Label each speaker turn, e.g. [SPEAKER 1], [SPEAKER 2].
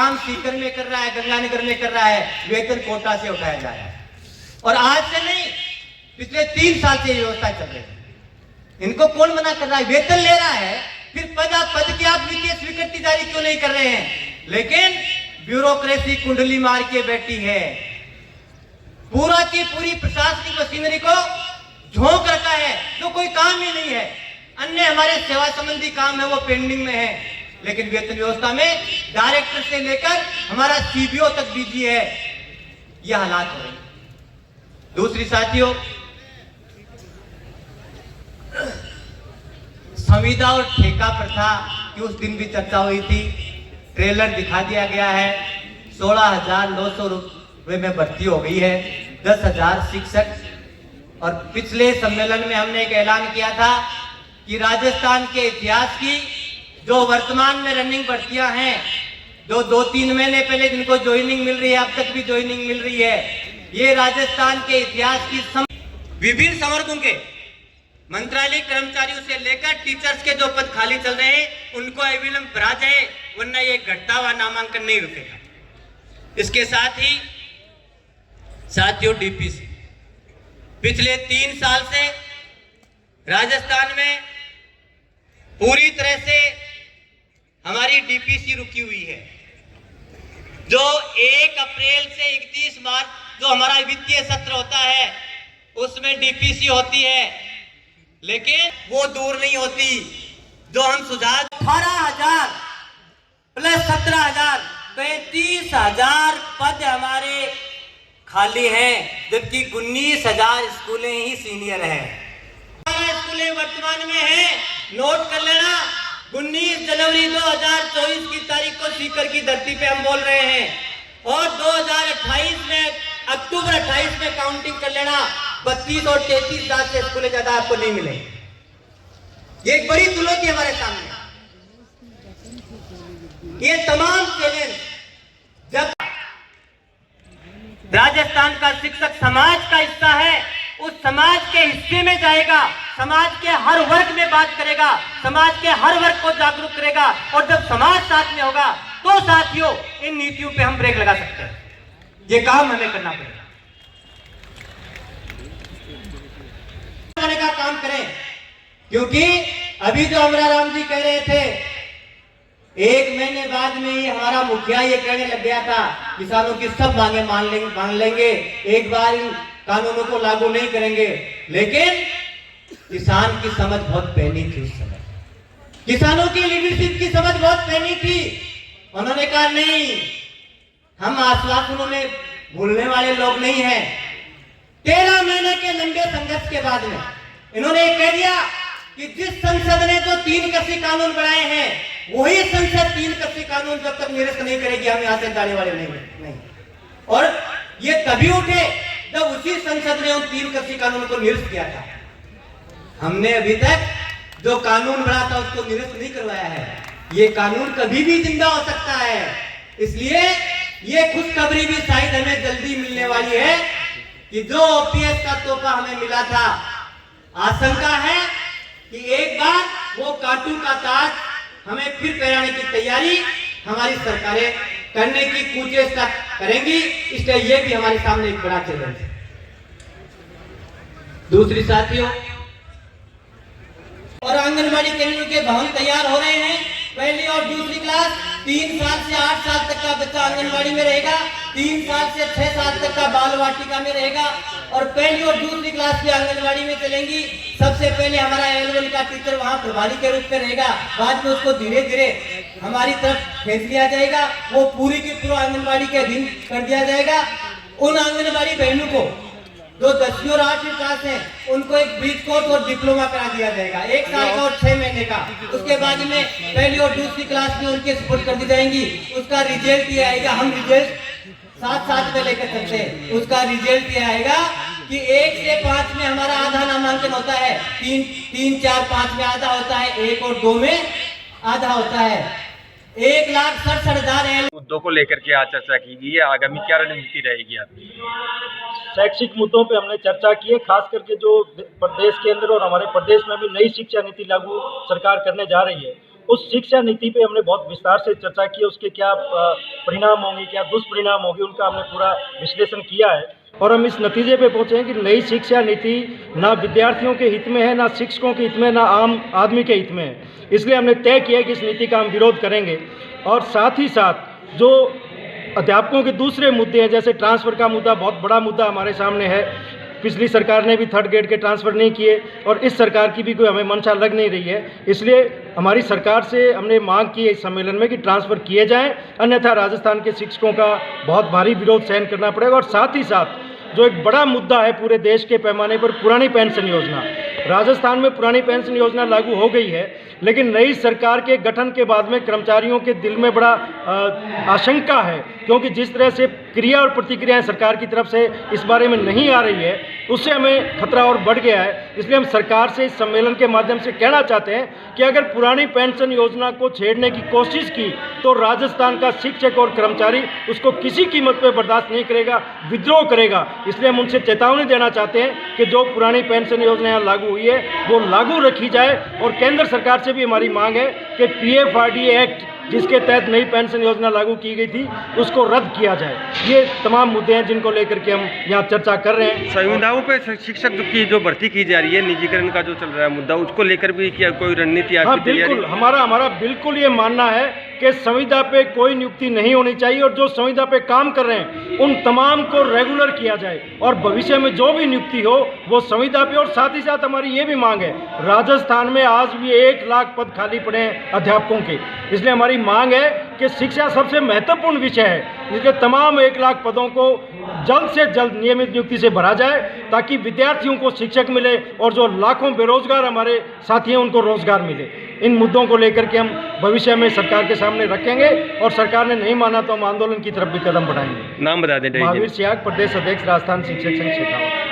[SPEAKER 1] काम सीकर में कर रहा है, गंगानगर में कर रहा है, वेतन कोटा से उठाया जा रहा है। और आज से नहीं, पिछले 3 साल से ये व्यवस्था चल रही है। इनको कौन मना कर रहा है? वेतन ले रहा है, फिर पद की आप वित्तीय स्वीकृति जारी क्यों नहीं कर रहे हैं? लेकिन ब्यूरोक्रेसी कुंडली मार के बैठी है, पूरा की पूरी प्रशासनिक मशीनरी को झोंक रखा है, जो कोई काम ही नहीं है। अन्य हमारे सेवा संबंधी काम है वो पेंडिंग में है, लेकिन वेतन व्यवस्था में डायरेक्टर से लेकर हमारा सीबीओ तक बिजी है। यह हालात हो रहे हैं। दूसरी साथियों, संविदा और ठेका प्रथा की उस दिन भी चर्चा हुई थी, ट्रेलर दिखा दिया गया है। 16,900 रुपये में भर्ती हो गई है, 10,000 शिक्षक। और पिछले सम्मेलन में हमने एक ऐलान किया था कि राजस्थान के इतिहास की जो वर्तमान में रनिंग भर्तियां हैं, जो 2-3 महीने पहले जिनको ज्वाइनिंग मिल रही है, अब तक भी ज्वाइनिंग मिल रही है, ये राजस्थान के इतिहास की विभिन्न संवर्गों के मंत्रालय कर्मचारियों से लेकर टीचर्स के जो पद खाली चल रहे हैं, उनको अविलंब भरा जाए, वरना ये घटता हुआ नामांकन नहीं रुकेगा। इसके साथ ही साथियों, डीपीसी पिछले 3 साल से राजस्थान में पूरी तरह से हमारी डीपीसी रुकी हुई है। जो 1 अप्रैल से 31 मार्च जो हमारा वित्तीय सत्र होता है, उसमें डीपीसी होती है, लेकिन वो दूर नहीं होती। जो हम सुझाव 18,000 प्लस 17,000 35,000 पद हमारे खाली हैं, जबकि 19,000 स्कूलें ही सीनियर हैं। स्कूलें वर्तमान में है, नोट कर लेना। 19 जनवरी 2024 की तारीख को सीकर की धरती पे हम बोल रहे हैं, और 2028 में अक्टूबर 28 में काउंटिंग कर लेना, 32 और 33,000 से स्कूलें ज्यादा आपको नहीं मिलेंगे। ये एक बड़ी चुनौती हमारे सामने। ये तमाम चैलेंज जब राजस्थान का शिक्षक समाज का हिस्सा है, उस समाज के हिस्से में जाएगा, समाज के हर वर्ग में बात करेगा, समाज के हर वर्ग को जागरूक करेगा, और जब समाज साथ में होगा तो साथियों इन नीतियों पे हम ब्रेक लगा सकते हैं। ये काम हमें करना पड़ेगा, का काम करें। क्योंकि अभी जो अमरा राम जी कह रहे थे, 1 महीने बाद में ही हमारा मुखिया ये कहने लग गया था किसानों की सब मांगे मान लेंगे, एक बार इन कानूनों को लागू नहीं करेंगे। लेकिन किसान की समझ बहुत पहनी थी उस समय, किसानों की लीडरशिप की समझ बहुत पहनी थी। उन्होंने कहा नहीं, हम आश्वासनों में भूलने वाले लोग नहीं हैं। 13 महीने के लंबे संघर्ष के बाद में इन्होंने कह दिया कि जिस संसद ने जो 3 कृषि कानून बनाए हैं, वही संसद 3 कृषि कानून जब तक निरस्त नहीं करेगी, हम यहां से जाने वाले नहीं। और ये तभी उठे जब उसी संसद ने उन 3 कृषि कानून को निरस्त किया था। हमने अभी तक जो कानून बना था उसको निरस्त नहीं करवाया है। ये कानून कभी भी जिंदा हो सकता है, इसलिए ये खुशखबरी भी शायद हमें जल्दी मिलने वाली है कि जो ओपीएस का तोहफा हमें मिला था, आशंका है कि एक बार वो काटू का ताज हमें फिर पहनाने की तैयारी हमारी सरकारें करने की कोशिश करेंगी। इसलिए ये भी हमारे सामने एक बड़ा चैलेंज है। दूसरी साथियों, और आंगनबाड़ी केंद्रों के भवन तैयार हो रहे हैं। पहली और दूसरी क्लास 3 साल से 8 साल तक का बच्चा आंगनबाड़ी में रहेगा, 3 साल से 6 साल तक का बाल वाटिका में रहेगा, और पहली और दूसरी क्लास भी आंगनबाड़ी में चलेंगी। सबसे पहले हमारा L1 का टीचर वहाँ प्रभारी के रूप में रहेगा, बाद में उसको धीरे धीरे हमारी तरफ भेज दिया जाएगा, वो पूरी की पूरी आंगनबाड़ी के अधीन कर दिया जाएगा। उन आंगनबाड़ी बहनों को जो 10वीं और 8वीं क्लास है, उनको एक ब्रिज कोर्स और डिप्लोमा करा दिया जाएगा, 1 साल का और 6 महीने का। उसके बाद में पहली और दूसरी क्लास में उनके सपोर्ट कर दी जाएंगी। उसका रिजल्ट ये आएगा, हम रिजल्ट साथ में लेकर चलते हैं। उसका रिजल्ट ये आएगा कि 1 से 5 में हमारा आधा नामांकन होता है, 3, 4, 5 में आधा होता है, 1 और 2 में आधा होता है। 1,67,000
[SPEAKER 2] मुद्दों को लेकर के आज चर्चा की गई है। आगामी क्या रणनीति रहेगी आपकी?
[SPEAKER 3] शैक्षिक मुद्दों पे हमने चर्चा की है, खास करके जो प्रदेश के अंदर और हमारे प्रदेश में भी नई शिक्षा नीति लागू सरकार करने जा रही है, उस शिक्षा नीति पे हमने बहुत विस्तार से चर्चा की है। उसके क्या परिणाम होंगे, क्या दुष्परिणाम होंगे, उनका हमने पूरा विश्लेषण किया है और हम इस नतीजे पे पहुंचे हैं कि नई शिक्षा नीति ना विद्यार्थियों के हित में है, ना शिक्षकों के हित में, ना आम आदमी के हित में है। इसलिए हमने तय किया कि इस नीति का हम विरोध करेंगे। और साथ ही साथ जो अध्यापकों के दूसरे मुद्दे हैं, जैसे ट्रांसफ़र का मुद्दा बहुत बड़ा मुद्दा हमारे सामने है। पिछली सरकार ने भी 3rd ग्रेड के ट्रांसफ़र नहीं किए और इस सरकार की भी कोई हमें मंशा लग नहीं रही है। इसलिए हमारी सरकार से हमने मांग की है इस सम्मेलन में कि ट्रांसफ़र किए जाएं, अन्यथा राजस्थान के शिक्षकों का बहुत भारी विरोध सहन करना पड़ेगा। और साथ ही साथ जो एक बड़ा मुद्दा है पूरे देश के पैमाने पर, पुरानी पेंशन योजना। राजस्थान में पुरानी पेंशन योजना लागू हो गई है, लेकिन नई सरकार के गठन के बाद में कर्मचारियों के दिल में बड़ा आशंका है, क्योंकि जिस तरह से क्रिया और प्रतिक्रियाएं सरकार की तरफ से इस बारे में नहीं आ रही है, उससे हमें खतरा और बढ़ गया है। इसलिए हम सरकार से इस सम्मेलन के माध्यम से कहना चाहते हैं कि अगर पुरानी पेंशन योजना को छेड़ने की कोशिश की तो राजस्थान का शिक्षक और कर्मचारी उसको किसी कीमत पर बर्दाश्त नहीं करेगा, विद्रोह करेगा। इसलिए हम उनसे चेतावनी देना चाहते हैं कि जो पुरानी पेंशन योजना यहाँ लागू हुई है वो लागू रखी जाए। और केंद्र सरकार से भी हमारी मांग है कि PFRDA एक्ट, जिसके तहत नई पेंशन योजना लागू की गई थी, उसको रद्द किया जाए। ये तमाम मुद्दे हैं जिनको लेकर के हम यहाँ चर्चा कर रहे हैं।
[SPEAKER 2] संविदाओं पे शिक्षक की जो भर्ती की जा रही है, निजीकरण का जो चल रहा है मुद्दा, उसको लेकर भी क्या कोई रणनीति आपकी तैयारी?
[SPEAKER 3] बिल्कुल, हमारा बिल्कुल ये मानना है कि संविदा पे कोई नियुक्ति नहीं होनी चाहिए और जो संविदा पे काम कर रहे हैं उन तमाम को रेगुलर किया जाए और भविष्य में जो भी नियुक्ति हो वो संविदा पे। और साथ ही साथ हमारी ये भी मांग है, राजस्थान में आज भी 1 लाख पद खाली पड़े हैं अध्यापकों के। इसलिए हमारी मांग है कि शिक्षा सबसे महत्वपूर्ण विषय है, इसलिए तमाम 1 लाख पदों को जल्द से जल्द नियमित नियुक्ति से भरा जाए ताकि विद्यार्थियों को शिक्षक मिले और जो लाखों बेरोजगार हमारे साथी हैं उनको रोजगार मिले। इन मुद्दों को लेकर के हम भविष्य में सरकार के सामने रखेंगे और सरकार ने नहीं माना तो हम आंदोलन की तरफ भी कदम बढ़ाएंगे।
[SPEAKER 2] नाम बता दें।
[SPEAKER 3] महावीर सियाग, प्रदेश अध्यक्ष, राजस्थान शिक्षक संघ शेखावाट।